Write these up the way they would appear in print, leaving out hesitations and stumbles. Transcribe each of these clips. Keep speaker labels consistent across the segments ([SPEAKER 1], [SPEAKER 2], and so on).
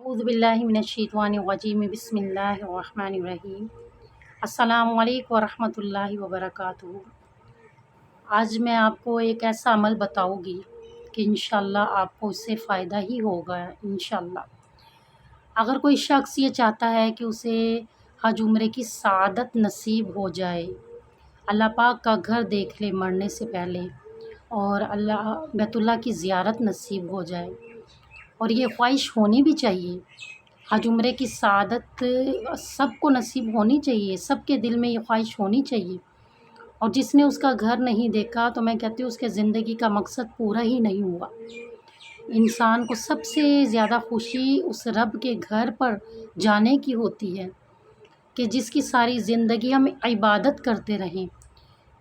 [SPEAKER 1] اعوذ باللہ من الشیطان الرجیم بسم اللہ الرحمن الرحیم۔ السلام علیکم ورحمۃ اللہ وبرکاتہ۔ آج میں آپ کو ایک ایسا عمل بتاؤں گی کہ انشاءاللہ آپ کو اس سے فائدہ ہی ہوگا انشاءاللہ۔ اگر کوئی شخص یہ چاہتا ہے کہ اسے حج عمرے کی سعادت نصیب ہو جائے، اللہ پاک کا گھر دیکھ لے مرنے سے پہلے، اور اللہ بیت اللہ کی زیارت نصیب ہو جائے، اور یہ خواہش ہونی بھی چاہیے۔ حج عمرے کی سعادت سب کو نصیب ہونی چاہیے، سب کے دل میں یہ خواہش ہونی چاہیے، اور جس نے اس کا گھر نہیں دیکھا تو میں کہتی ہوں اس کے زندگی کا مقصد پورا ہی نہیں ہوا۔ انسان کو سب سے زیادہ خوشی اس رب کے گھر پر جانے کی ہوتی ہے کہ جس کی ساری زندگی ہم عبادت کرتے رہیں،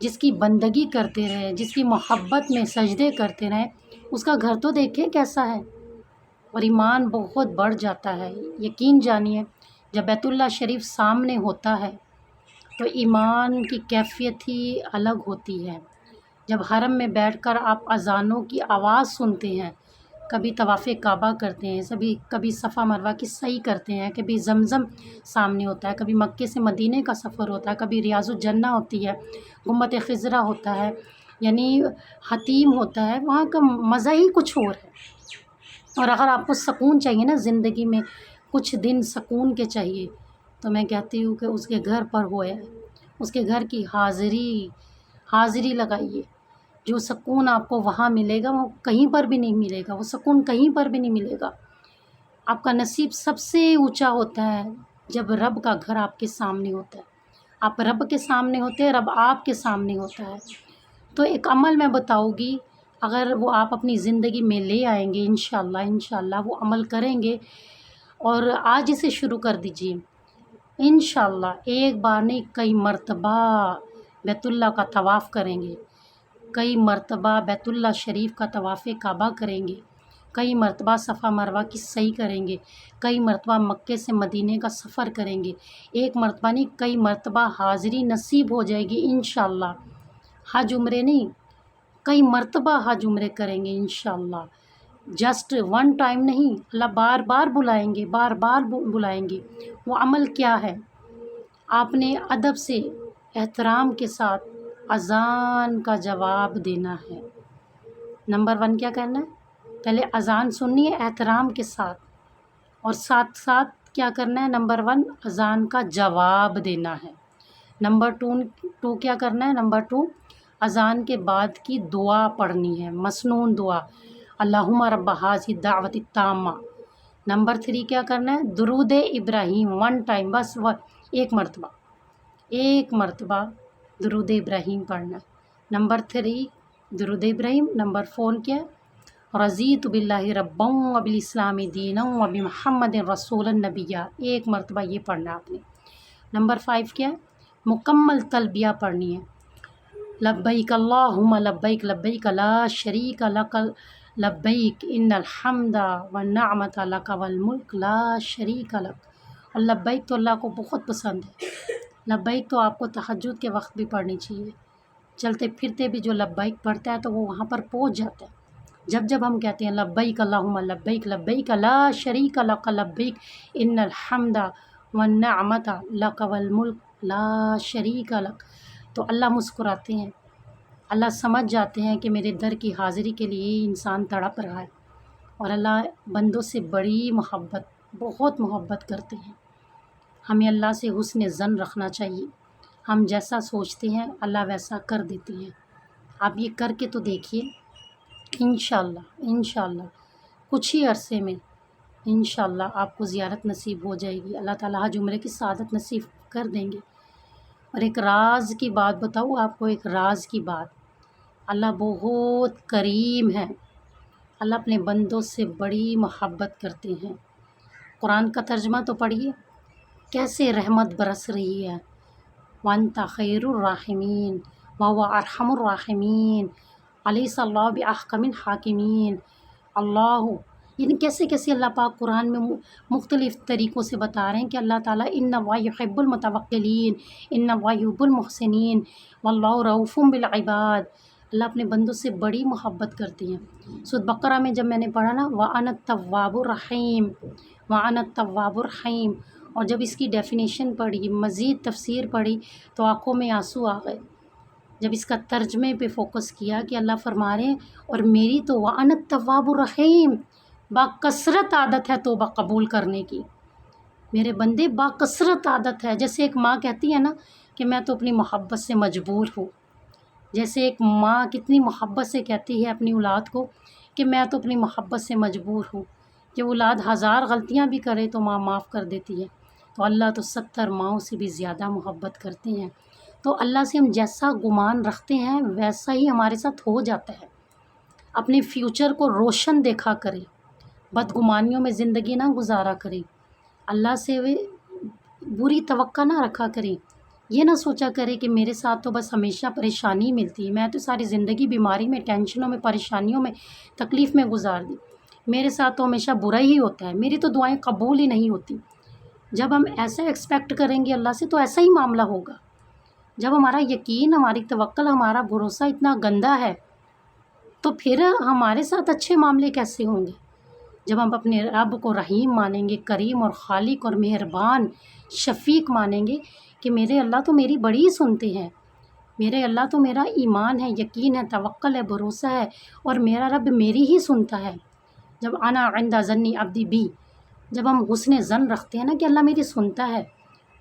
[SPEAKER 1] جس کی بندگی کرتے رہیں، جس کی محبت میں سجدے کرتے رہیں، اس کا گھر تو دیکھیں کیسا ہے، اور ایمان بہت بڑھ جاتا ہے۔ یقین جانیے جب بیت اللہ شریف سامنے ہوتا ہے تو ایمان کی کیفیت ہی الگ ہوتی ہے۔ جب حرم میں بیٹھ کر آپ اذانوں کی آواز سنتے ہیں، کبھی طواف کعبہ کرتے ہیں، کبھی صفا مروہ کی سعی کرتے ہیں، کبھی زمزم سامنے ہوتا ہے، کبھی مکے سے مدینے کا سفر ہوتا ہے، کبھی ریاض الجنہ ہوتی ہے، گنبد خضرا ہوتا ہے، یعنی حتیم ہوتا ہے، وہاں کا مزہ ہی کچھ اور ہے۔ اور اگر آپ کو سکون چاہیے نا زندگی میں، کچھ دن سکون کے چاہیے، تو میں کہتی ہوں کہ اس کے گھر پر ہوئے، اس کے گھر کی حاضری لگائیے۔ جو سکون آپ کو وہاں ملے گا وہ کہیں پر بھی نہیں ملے گا، وہ سکون کہیں پر بھی نہیں ملے گا۔ آپ کا نصیب سب سے اونچا ہوتا ہے جب رب کا گھر آپ کے سامنے ہوتا ہے، آپ رب کے سامنے ہوتے ہیں، رب آپ کے سامنے ہوتا ہے۔ تو ایک عمل میں بتاؤں گی، اگر وہ آپ اپنی زندگی میں لے آئیں گے انشاءاللہ وہ عمل کریں گے، اور آج اسے شروع کر دیجیے انشاءاللہ۔ ایک بار نہیں، کئی مرتبہ بیت اللہ کا طواف کریں گے، کئی مرتبہ بیت اللہ شریف کا طواف کعبہ کریں گے، کئی مرتبہ صفا مروہ کی سعی کریں گے، کئی مرتبہ مکے سے مدینے کا سفر کریں گے، ایک مرتبہ نہیں کئی مرتبہ حاضری نصیب ہو جائے گی انشاءاللہ۔ حج عمرے نہیں، کئی مرتبہ حج عمرے کریں گے انشاءاللہ۔ جسٹ ون ٹائم نہیں، اللہ بار بار بلائیں گے، بار بار بلائیں گے۔ وہ عمل کیا ہے؟ آپ نے ادب سے، احترام کے ساتھ اذان کا جواب دینا ہے۔ نمبر 1 کیا کرنا ہے؟ پہلے اذان سننی ہے احترام کے ساتھ، اور ساتھ ساتھ کیا کرنا ہے؟ نمبر 1 اذان کا جواب دینا ہے۔ نمبر 2 کیا کرنا ہے؟ نمبر 2 اذان کے بعد کی دعا پڑھنی ہے، مسنون دعا، اللہم رب ھذہ الدعوۃ التامہ۔ نمبر 3 کیا کرنا ہے؟ درود ابراہیم 1 ٹائم، بس ایک مرتبہ درود ابراہیم پڑھنا ہے۔ نمبر 3 درود ابراہیم۔ نمبر 4 کیا ہے؟ رضیت باللہ ربا وبالاسلام دینا وبمحمد رسول نبیہ، ایک مرتبہ یہ پڑھنا آپ نے۔ نمبر 5 کیا ہے؟ مکمل تلبیہ پڑھنی ہے، لبیک اللہم لبیک لبیک لا شریک لک لبیک ان الحمد والنعمت لک والملک لا شریک لک۔ اور لبیک تو اللہ کو بہت پسند ہے، لبیک تو آپ کو تہجد کے وقت بھی پڑھنی چاہیے، چلتے پھرتے بھی جو لبیک پڑھتا ہے تو وہ وہاں پر پہنچ جاتا ہے۔ جب ہم کہتے ہیں لبیک اللہم لبیک لبیک لا شریک لک لبیک ان الحمد والنعمت لک والملک لا شریک لک، تو اللہ مسکراتے ہیں، اللہ سمجھ جاتے ہیں کہ میرے در کی حاضری کے لیے انسان تڑپ رہا ہے، اور اللہ بندوں سے بڑی بہت محبت کرتے ہیں۔ ہمیں اللہ سے حسن ظن رکھنا چاہیے، ہم جیسا سوچتے ہیں اللہ ویسا کر دیتے ہیں۔ آپ یہ کر کے تو دیکھیے، انشاءاللہ کچھ ہی عرصے میں انشاءاللہ آپ کو زیارت نصیب ہو جائے گی، اللہ تعالیٰ حج عمرے کی سعادت نصیب کر دیں گے۔ اور ایک راز کی بات بتاؤں آپ کو، ایک راز کی بات، اللہ بہت کریم ہے، اللہ اپنے بندوں سے بڑی محبت کرتے ہیں۔ قرآن کا ترجمہ تو پڑھیے، کیسے رحمت برس رہی ہے، وَأَنْتَ خَيْرُ الرَّاحِمِينَ وَهُوَ أَرْحَمُ الرَّاحِمِينَ أَلَيْسَ اللَّهُ بِأَحْكَمِ الْحَاكِمِينَ۔ اللہ یعنی کیسے اللہ پاک قرآن میں مختلف طریقوں سے بتا رہے ہیں کہ اللہ تعالیٰ إِنَّ اللَّهَ يُحِبُّ الْمُتَوَكِّلِينَ إِنَّ اللَّهَ يُحِبُّ الْمُحْسِنِينَ وَاللَّهُ رَءُوفٌ بِالْعِبَادِ۔ اللہ اپنے بندوں سے بڑی محبت کرتے ہیں۔ سورۃ بقرہ میں جب میں نے پڑھا نا، وَأَنَا التَّوَّابُ الرَّحِيمُ وَأَنَا التَّوَّابُ الرَّحِيمُ۔ اور جب اس کی ڈیفینیشن پڑھی، مزید تفسیر پڑھی تو آنکھوں میں آنسو آ گئے۔ جب اس کا ترجمے پہ فوکس کیا کہ اللہ فرما رہے ہیں اور میری تو وَأَنَا التَّوَّابُ الرَّحِيمُ، باکثرت عادت ہے توبہ قبول کرنے کی، میرے بندے باکثرت عادت ہے۔ جیسے ایک ماں کہتی ہے نا کہ میں تو اپنی محبت سے مجبور ہوں، جیسے ایک ماں کتنی محبت سے کہتی ہے اپنی اولاد کو کہ میں تو اپنی محبت سے مجبور ہوں، کہ اولاد 1000 غلطیاں بھی کرے تو ماں معاف کر دیتی ہے، تو اللہ تو 70 ماؤں سے بھی زیادہ محبت کرتے ہیں۔ تو اللہ سے ہم جیسا گمان رکھتے ہیں ویسا ہی ہمارے ساتھ ہو جاتا ہے۔ اپنے فیوچر کو روشن دیکھا کریں، بدگمانیوں میں زندگی نہ گزارا کریں، اللہ سے بری توقع نہ رکھا کریں، یہ نہ سوچا کرے کہ میرے ساتھ تو بس ہمیشہ پریشانی ملتی ہے، میں تو ساری زندگی بیماری میں، ٹینشنوں میں، پریشانیوں میں، تکلیف میں گزار دی، میرے ساتھ تو ہمیشہ برا ہی ہوتا ہے، میری تو دعائیں قبول ہی نہیں ہوتی۔ جب ہم ایسا ایکسپیکٹ کریں گے اللہ سے تو ایسا ہی معاملہ ہوگا۔ جب ہمارا یقین، ہماری توکل، ہمارا بھروسہ اتنا گندا ہے تو پھر ہمارے ساتھ اچھے معاملے کیسے ہوں گے؟ جب ہم اپنے رب کو رحیم مانیں گے، کریم اور خالق اور مہربان شفیق مانیں گے کہ میرے اللہ تو میری بڑی سنتے ہیں، میرے اللہ تو میرا ایمان ہے، یقین ہے، توکل ہے، بھروسہ ہے، اور میرا رب میری ہی سنتا ہے۔ جب انا عند ظن عبدی بی، جب ہم حسن ظن رکھتے ہیں نا کہ اللہ میری سنتا ہے،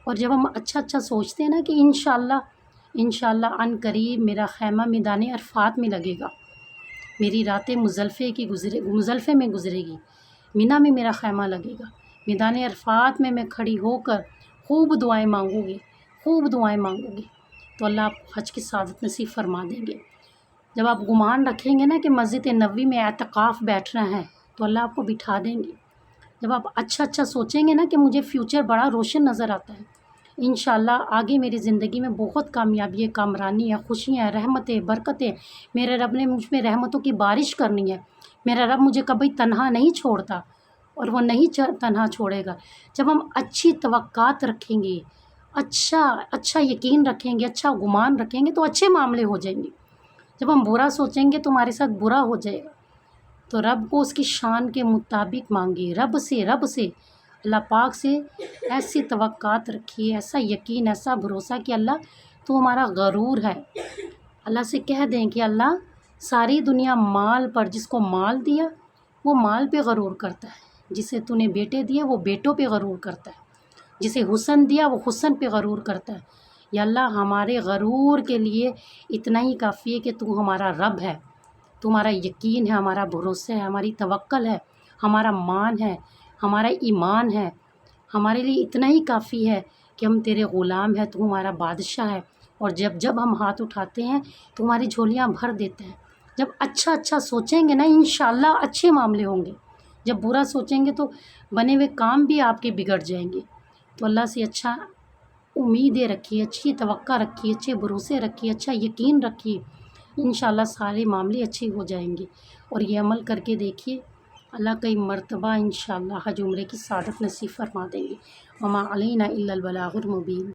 [SPEAKER 1] اور جب ہم اچھا سوچتے ہیں نا کہ انشاءاللہ عن قریب میرا خیمہ میدان عرفات میں لگے گا، میری راتیں مزدلفے میں گزرے گی، مینا میں میرا خیمہ لگے گا، میدان عرفات میں کھڑی ہو کر خوب دعائیں مانگوں گی تو اللہ آپ کو حج کی سعادت نصیب فرما دیں گے۔ جب آپ گمان رکھیں گے نا کہ مسجد نبوی میں اعتکاف بیٹھنا ہے تو اللہ آپ کو بٹھا دیں گے۔ جب آپ اچھا سوچیں گے نا کہ مجھے فیوچر بڑا روشن نظر آتا ہے، انشاءاللہ آگے میری زندگی میں بہت کامیابی ہے، کامرانی ہے، خوشیاں ہیں، رحمتیں، برکتیں، میرے رب نے مجھ میں رحمتوں کی بارش کرنی ہے، میرا رب مجھے کبھی تنہا نہیں چھوڑتا اور وہ نہیں تنہا چھوڑے گا۔ جب ہم اچھی توقعات رکھیں گے، اچھا یقین رکھیں گے، اچھا گمان رکھیں گے تو اچھے معاملے ہو جائیں گے۔ جب ہم برا سوچیں گے تو ہمارے ساتھ برا ہو جائے گا، تو رب کو اس کی شان کے مطابق مانگے، رب سے اللہ پاک سے ایسی توقعات رکھیے، ایسا یقین، ایسا بھروسہ کہ اللہ تو ہمارا غرور ہے۔ اللہ سے کہہ دیں کہ اللہ ساری دنیا مال پر، جس کو مال دیا وہ مال پہ غرور کرتا ہے، جسے تو نے بیٹے دیے وہ بیٹوں پہ غرور کرتا ہے، جسے حسن دیا وہ حسن پہ غرور کرتا ہے۔ یا اللہ ہمارے غرور کے لیے اتنا ہی کافی ہے کہ تو ہمارا رب ہے، تمہارا یقین ہے، ہمارا بھروسہ ہے، ہماری توکل ہے، ہمارا مان ہے، ہمارا ایمان ہے، ہمارے لیے اتنا ہی کافی ہے کہ ہم تیرے غلام ہیں، تو ہمارا بادشاہ ہے، اور جب ہم ہاتھ اٹھاتے ہیں تو ہماری جھولیاں بھر دیتے ہیں۔ جب اچھا سوچیں گے نا انشاءاللہ اچھے معاملے ہوں گے، جب برا سوچیں گے تو بنے ہوئے کام بھی آپ کے بگڑ جائیں گے۔ تو اللہ سے اچھا امیدیں رکھیے، اچھی توقع رکھیے، اچھے بھروسے رکھیے، اچھا یقین رکھیے، انشاءاللہ سارے معاملے اچھے ہو جائیں گے۔ اور یہ عمل کر کے دیکھیے، اللہ کئی مرتبہ انشاءاللہ حج عمرے کی سعادت نصیب فرما دیں گے۔ وما علینا الا البلاغ المبین۔